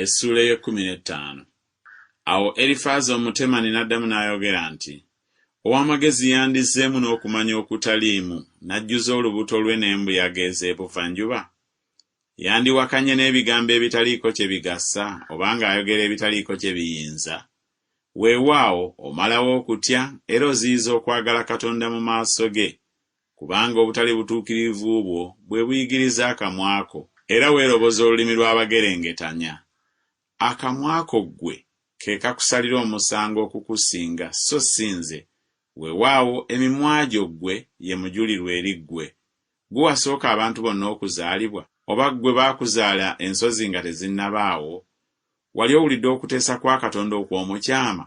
Essuula y'e15. Awo Erifaazi Omutemani n'addamu n'ayogera nti, ow'amagezi yandizzeemu n'okumanya okutaliimu n'ajjuza olubuto lwe n'embuyaga ez'ebuvanjuba. Yandiwakanye n'ebigambo ebitaliiko kye bigassa oba ng'ayogera ebitaliiko kye biyinza. Weewaawo omalawo okutya era oziyiza okwagala Katonda mu maaso ge, kubanga obutali butuukirivu bwo bwe buyigiriza akamwa ko, era weeroboza olulimi lw'abagerengetanya. Akamwa ko ggwe ke kakusalira omusango okukusinga so si nze. Weewaawo emimwa gyo ggwe ye mujulirwa eri ggwe. Ggwe wasooka abantu bonna okuzaalibwa, oba ggwe baakuzaala ensozi nga tezinnabaawo? Wali owulidde okuteesa kwa Katonda okw'omukyama,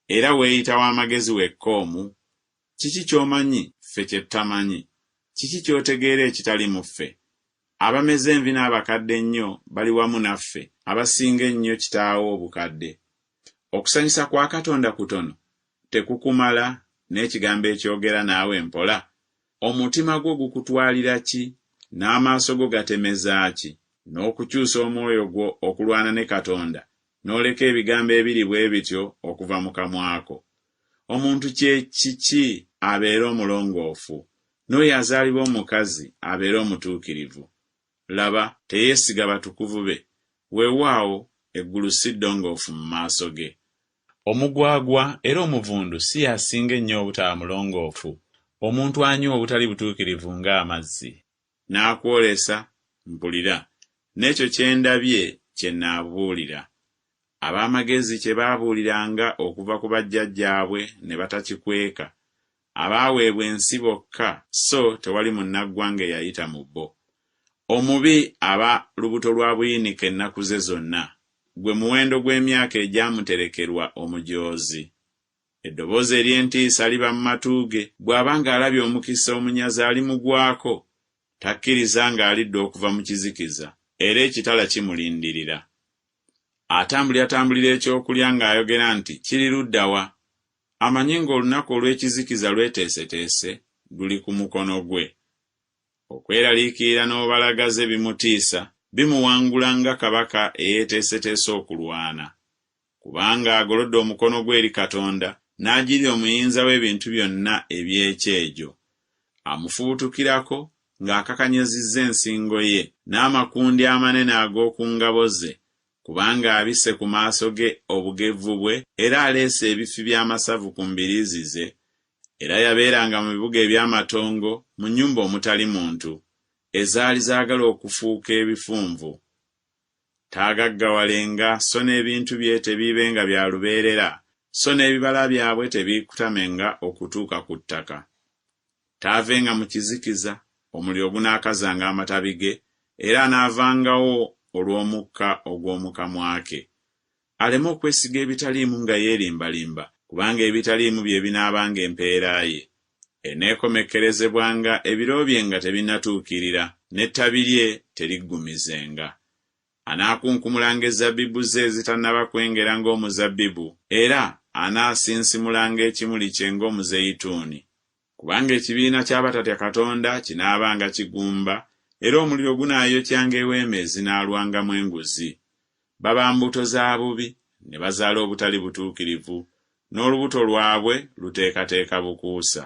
era weeyita w'amagezi wekkoomu? Kiki ky'omanyi ffe kye tutamanyi? Kiki ky'otegeera ekitali mu ffe? Abameze envi n'abakadde ennyo bali wamu naffe, abasinga ennyo kitaawo obukadde. Okusanyusa kwa Katonda kutono tekukumala, n'ekigambo ekyogera naawe mpola? Omutima gwo gukutwalira ki, n'amaaso go gatemeza ki, n'okukyusa omwoyo gwo okulwana ne Katonda, n'oleka ebigambo ebiri bwe bityo okuva mu kamwako? Omuntu kye kiki abeera omulongoofu, n'oyo azaalibwa omukazi abeera omutuukirivu? Laba, teyeesiga batukuvu be, weewaawo eggulu si ddongoofu mu maaso ge. Omugwagwa era omuvundu si yasinga ennyo obutaba mulongoofu, omuntu anywa obutali butuukirivu ng'amazzi. N'akwolesa, mpulira, n'ekyo kye ndabye kye nnaabuulira. Ab'amagezi kye baabuuliranga okuva ku bajjajjaabwe ne batakikweka, abaaweebwa ensi bokka so tewali munnaggwanga eyayita mu bo. Omubi aba lubuto lwa buyinika ennaku ze zonna, gwe muwendo gw'emyaka egyamuterekerwa omujoozi. Eddoboozi ery'entiisa liba mu matu ge, bw'aba ng'alabye omukisa omunyazi alimugwako, takkiriza ng'alidde okuva mu kizikiza, era ekitala kimulindirira. Atambulira ekyokulya ng'ayogera nti kiri ludda wa? Amanyi ng'olunaku olw'ekizikiza lweteeseteese luli ku mukono gwe. Okweraliikirira n'obalagaze bimutiisa, bimuwangula nga kabaka eyeeteeseteese okulwana. Kubanga agolodde omukono gwe eri Katonda, n'agirya omuyinza w'ebintu byonna eby'ekyejo. Amufubutukirako ng'akakanyazizza ensingo ye n'amakundi amanene ag'oku ngabo ze, kubanga abisse ku maaso ge obugevu bwe, era aleese ebifi by'amasavu ku mbiriizi ze, era yabeeranga mu bibuga eby'amatongo mu nnyumba omutali muntu, ezaali zaagala okufuuka ebifunvu. Taagaggawalenga, so n'ebintu bye tebiibenga bya lubeerera, so n'ebibala byabwe tebiikutamenga okutuuka ku ttaka. Taavenga mu kizikiza, omuliro gunaakazanga amatabi ge, era anaavangawo olw'omukka ogw'omu kamwa ke. Aleme okwesiga ebitaliimu nga yeerimbalimba, kubanga ebitaliimu bye binaabanga empeera ye. Eneekomekkerezebwanga ebiro bye nga tebinnatuukirira, n'ettabi lye teriggumizenga. Anaakunkumulanga ezzabbibu ze ezitannaba kwengera ng'omuzabbibu, era anaasinsimulanga ekimuli kye ng'omuzeyituuni. Kubanga ekibiina ky'abatatya Katonda kinaabanga kigumba, era omuliro gunaayokyanga eweema ezinaalwangamu enguzi. Baba mbuto za bubi, ne bazaala obutali butuukirivu, n'olubuto lwabwe luteekateeka bukuusa.